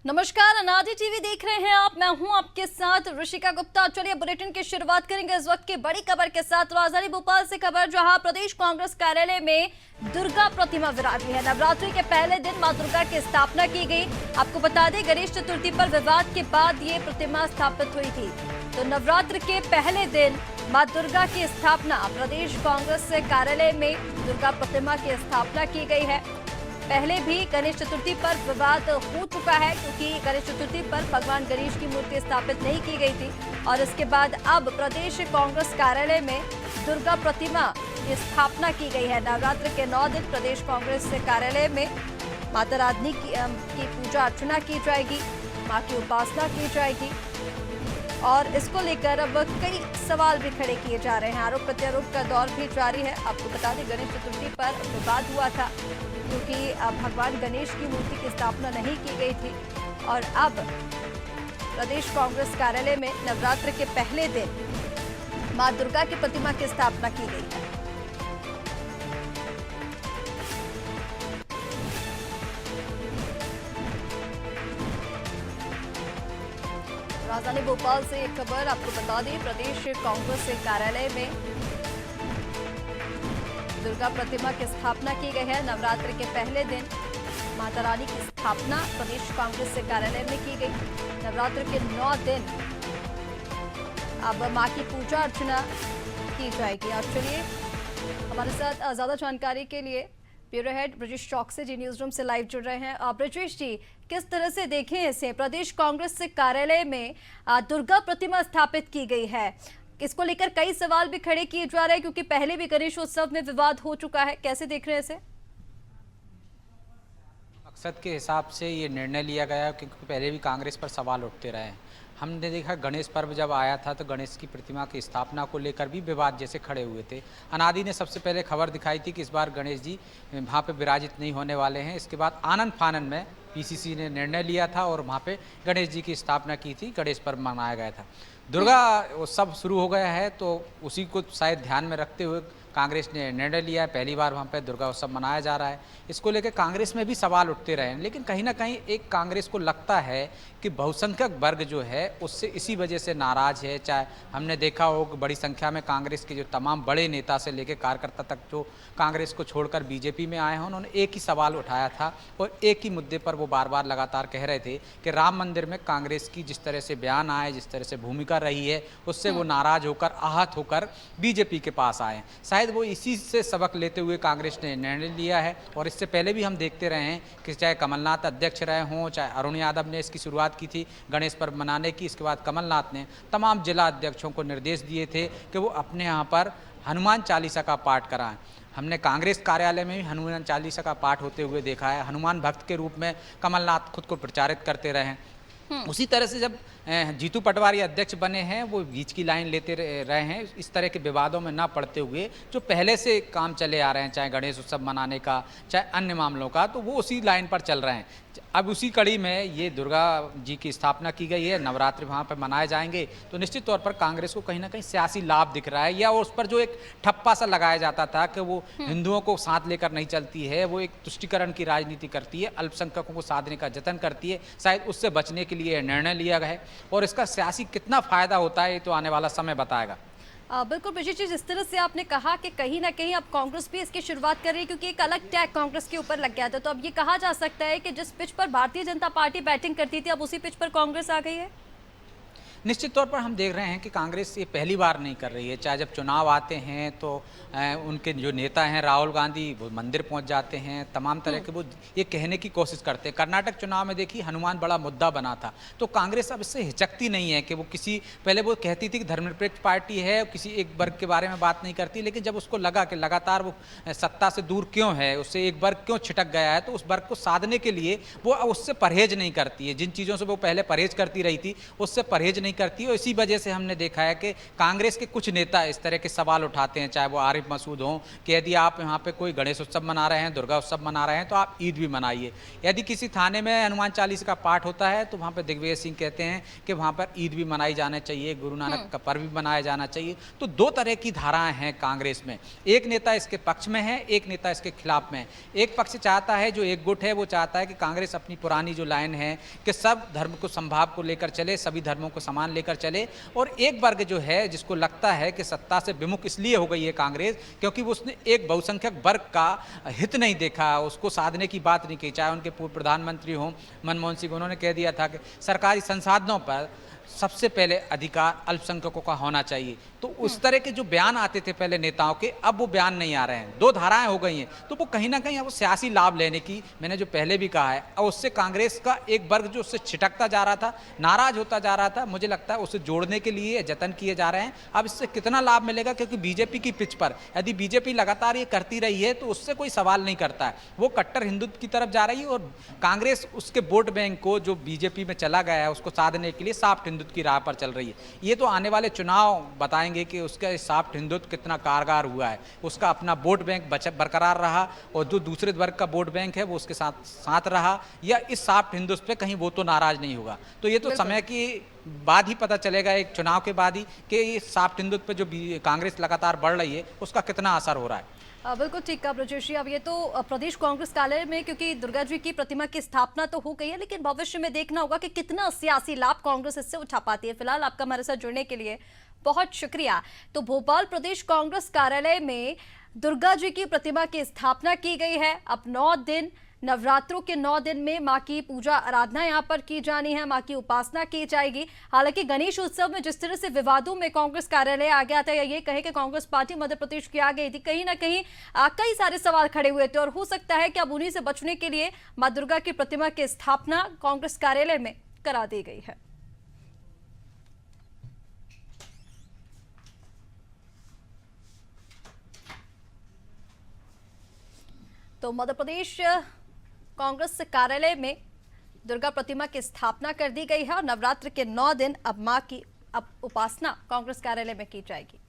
नमस्कार, अनादि टीवी देख रहे हैं आप। मैं हूं आपके साथ ऋषिका गुप्ता। चलिए बुलेटिन की शुरुआत करेंगे इस वक्त की बड़ी खबर के साथ। राजधानी भोपाल से खबर, जहां प्रदेश कांग्रेस कार्यालय में दुर्गा प्रतिमा विराजी है। नवरात्रि के पहले दिन मां दुर्गा की स्थापना की गई। आपको बता दें, गणेश चतुर्थी पर विवाद के बाद ये प्रतिमा स्थापित हुई थी। तो नवरात्र के पहले दिन मां दुर्गा की स्थापना, प्रदेश कांग्रेस कार्यालय में दुर्गा प्रतिमा की स्थापना की गई है। पहले भी गणेश चतुर्थी पर विवाद हो चुका है, क्योंकि गणेश चतुर्थी पर भगवान गणेश की मूर्ति स्थापित नहीं की गई थी। और इसके बाद अब प्रदेश कांग्रेस कार्यालय में दुर्गा प्रतिमा की स्थापना की गई है। नवरात्र के 9 दिन प्रदेश कांग्रेस कार्यालय में माता रानी की पूजा अर्चना की जाएगी, मां की उपासना की जाएगी। और इसको लेकर अब कई सवाल भी खड़े किए जा रहे हैं। आरोप प्रत्यारोप का दौर भी जारी है। आपको बता दें, गणेश चतुर्थी पर विवाद हुआ था, क्योंकि भगवान गणेश की मूर्ति की स्थापना नहीं की गई थी। और अब प्रदेश कांग्रेस कार्यालय में नवरात्र के पहले दिन मां दुर्गा की प्रतिमा की स्थापना की गई है। राजधानी भोपाल से एक खबर आपको बता दें, प्रदेश कांग्रेस कार्यालय में दुर्गा प्रतिमा की स्थापना की गई है। नवरात्र के पहले दिन माता रानी की स्थापना प्रदेश कांग्रेस कार्यालय में की गई। नवरात्र के 9 दिन अब मां की पूजा अर्चना की जाएगी। और चलिए, हमारे साथ ज्यादा जानकारी के लिए ब्यूरो हेड ब्रजेश चौकसी जी न्यूज रूम से लाइव जुड़ रहे हैं। ब्रजेश जी, किस तरह से देखें इसे? प्रदेश कांग्रेस कार्यालय में दुर्गा प्रतिमा स्थापित की गई है, इसको लेकर कई सवाल भी खड़े किए जा रहे हैं, क्योंकि पहले भी गणेशोत्सव में विवाद हो चुका है। कैसे देख रहे हैं इसे? मकसद के हिसाब से ये निर्णय लिया गया, क्योंकि पहले भी कांग्रेस पर सवाल उठते रहे हैं। हमने देखा गणेश पर्व जब आया था तो गणेश की प्रतिमा की स्थापना को लेकर भी विवाद जैसे खड़े हुए थे। अनादि ने सबसे पहले खबर दिखाई थी कि इस बार गणेश जी वहाँ पे विराजित नहीं होने वाले हैं। इसके बाद आनन फानन में पीसीसी ने निर्णय लिया था और वहाँ पे गणेश जी की स्थापना की थी, गणेश पर्व मनाया गया था। दुर्गा उत्सव शुरू हो गया है, तो उसी को शायद ध्यान में रखते हुए कांग्रेस ने निर्णय लिया है। पहली बार वहाँ पे दुर्गा उत्सव मनाया जा रहा है। इसको लेकर कांग्रेस में भी सवाल उठते रहे हैं, लेकिन कहीं ना कहीं एक कांग्रेस को लगता है कि बहुसंख्यक वर्ग जो है उससे इसी वजह से नाराज है। चाहे हमने देखा हो कि बड़ी संख्या में कांग्रेस के जो तमाम बड़े नेता से लेकर कार्यकर्ता तक जो कांग्रेस को छोड़कर बीजेपी में आए हैं, उन्होंने एक ही सवाल उठाया था और एक ही मुद्दे पर वो बार बार लगातार कह रहे थे कि राम मंदिर में कांग्रेस की जिस तरह से बयान आए, जिस तरह से भूमिका रही है, उससे वो नाराज होकर, आहत होकर बीजेपी के पास आए। शायद वो इसी से सबक लेते हुए कांग्रेस ने निर्णय लिया है। और इससे पहले भी हम देखते रहे हैं कि चाहे कमलनाथ अध्यक्ष रहे हों, चाहे अरुण यादव ने इसकी शुरुआत की थी गणेश पर्व मनाने की। इसके बाद कमलनाथ ने तमाम जिला अध्यक्षों को निर्देश दिए थे कि वो अपने यहाँ पर हनुमान चालीसा का पाठ कराएं। हमने कांग्रेस कार्यालय में भी हनुमान चालीसा का पाठ होते हुए देखा है। हनुमान भक्त के रूप में कमलनाथ खुद को प्रचारित करते रहे हैं। उसी तरह से जब जीतू पटवारी अध्यक्ष बने हैं, वो बीच की लाइन लेते रहे हैं, इस तरह के विवादों में ना पड़ते हुए जो पहले से काम चले आ रहे हैं, चाहे गणेश उत्सव मनाने का, चाहे अन्य मामलों का, तो वो उसी लाइन पर चल रहे हैं। अब उसी कड़ी में ये दुर्गा जी की स्थापना की गई है, नवरात्रि वहाँ पर मनाए जाएंगे, तो निश्चित तौर पर कांग्रेस को कहीं ना कहीं सियासी लाभ दिख रहा है। या उस पर जो एक ठप्पा सा लगाया जाता था कि वो हिंदुओं को साथ लेकर नहीं चलती है, वो एक तुष्टीकरण की राजनीति करती है, अल्पसंख्यकों को साधने का जतन करती है, शायद उससे बचने के लिए निर्णय लिया गया है। और इसका सियासी कितना फायदा होता है, ये तो आने वाला समय बताएगा। बिल्कुल ब्रजेश जी, जिस तरह से आपने कहा कि कहीं ना कहीं अब कांग्रेस भी इसकी शुरुआत कर रही है, क्योंकि एक अलग टैग कांग्रेस के ऊपर लग गया था। तो अब ये कहा जा सकता है कि जिस पिच पर भारतीय जनता पार्टी बैटिंग करती थी, अब उसी पिच पर कांग्रेस आ गई है। निश्चित तौर पर हम देख रहे हैं कि कांग्रेस ये पहली बार नहीं कर रही है। चाहे जब चुनाव आते हैं तो उनके जो नेता हैं राहुल गांधी, वो मंदिर पहुंच जाते हैं, तमाम तरह के वो ये कहने की कोशिश करते हैं। कर्नाटक चुनाव में देखिए हनुमान बड़ा मुद्दा बना था, तो कांग्रेस अब इससे हिचकती नहीं है कि वो किसी, पहले वो कहती थी कि धर्मनिरपेक्ष पार्टी है, किसी एक वर्ग के बारे में बात नहीं करती, लेकिन जब उसको लगा कि लगातार वो सत्ता से दूर क्यों है, उससे एक वर्ग क्यों छिटक गया है, तो उस वर्ग को साधने के लिए वो उससे परहेज नहीं करती है। जिन चीज़ों से वो पहले परहेज करती रही थी, उससे परहेज नहीं करती है। और इसी वजह से हमने देखा है कि कांग्रेस के कुछ नेता इस तरह के सवाल उठाते हैं, चाहे वो आरिफ मसूद हों, कि यदि आप यहाँ पे कोई गणेश उत्सव मना रहे हैं, दुर्गा उत्सव मना रहे हैं, तो आप ईद भी मनाइए। यदि किसी थाने में हनुमान चालीसा का पाठ होता है तो वहाँ पर दिग्विजय सिंह कहते हैं कि वहाँ पर ईद भी मनाई जाना चाहिए, गुरु नानक का पर्व भी मनाया जाना चाहिए। तो दो तरह की धाराएं हैं कांग्रेस में, एक नेता इसके पक्ष में है, एक नेता इसके खिलाफ में है। एक पक्ष चाहता है, जो एक गुट है वो चाहता है कि कांग्रेस अपनी पुरानी जो लाइन है कि सब धर्म को समभाव को लेकर चले, सभी धर्मों को समान लेकर चले। और एक वर्ग जो है जिसको लगता है कि सत्ता से विमुख इसलिए हो गई है कांग्रेस क्योंकि वो उसने एक बहुसंख्यक वर्ग का हित नहीं देखा, उसको साधने की बात नहीं की। चाहे उनके पूर्व प्रधानमंत्री हों मनमोहन सिंह, उन्होंने कह दिया था कि सरकारी संसाधनों पर सबसे पहले अधिकार अल्पसंख्यकों का होना चाहिए। तो उस तरह के जो बयान आते थे पहले नेताओं के, अब वो बयान नहीं आ रहे हैं। दो धाराएं हो गई हैं, तो वो कहीं ना कहीं वो सियासी लाभ लेने की, मैंने जो पहले भी कहा है, और उससे कांग्रेस का एक वर्ग जो उससे छिटकता जा रहा था, नाराज होता जा रहा था, मुझे लगता है उसे जोड़ने के लिए जतन किए जा रहे हैं। अब इससे कितना लाभ मिलेगा, क्योंकि बीजेपी की पिच पर यदि बीजेपी लगातार ये करती रही है तो उससे कोई सवाल नहीं करता है, वो कट्टर हिंदुत्व की तरफ जा रही है। और कांग्रेस उसके वोट बैंक को जो बीजेपी में चला गया है उसको साधने के लिए सॉफ्ट हिंदुत्व की राह पर चल रही है। ये तो आने वाले चुनाव बताएंगे कि उसका सॉफ्ट हिंदुत्व कितना कारगर हुआ है। उसका अपना वोट बैंक बरकरार रहा और जो दूसरे वर्ग का वोट बैंक है वो उसके साथ रहा, या इस सॉफ्ट हिंदुत्व पे कहीं वो तो नाराज नहीं होगा। तो ये तो समय की बाद ही पता चलेगा, एक चुनाव के बाद ही, कि ये सॉफ्ट हिंदुत्व पे जो कांग्रेस लगातार बढ़ रही है उसका कितना असर हो रहा है। बिल्कुल ठीक कहा ब्रजेश जी। अब ये तो प्रदेश कांग्रेस कार्यालय में, क्योंकि दुर्गा जी की प्रतिमा की स्थापना तो हो गई है, लेकिन भविष्य में देखना होगा कि कितना सियासी लाभ कांग्रेस इससे उठा पाती है। फिलहाल आपका हमारे साथ जुड़ने के लिए बहुत शुक्रिया। तो भोपाल प्रदेश कांग्रेस कार्यालय में दुर्गा जी की प्रतिमा की स्थापना की गई है। अब 9 दिन, नवरात्रों के 9 दिन में मां की पूजा आराधना यहां पर की जानी है, मां की उपासना की जाएगी। हालांकि गणेश उत्सव में जिस तरह से विवादों में कांग्रेस कार्यालय आ गया था, या ये कहे कि कांग्रेस पार्टी मध्य प्रदेश की आ गई थी, कहीं ना कहीं कई सारे सवाल खड़े हुए थे। और हो सकता है कि अब उन्हीं से बचने के लिए मां दुर्गा की प्रतिमा की स्थापना कांग्रेस कार्यालय में करा दी गई है। तो मध्य प्रदेश कांग्रेस कार्यालय में दुर्गा प्रतिमा की स्थापना कर दी गई है और नवरात्र के 9 दिन अब मां की उपासना कांग्रेस कार्यालय में की जाएगी।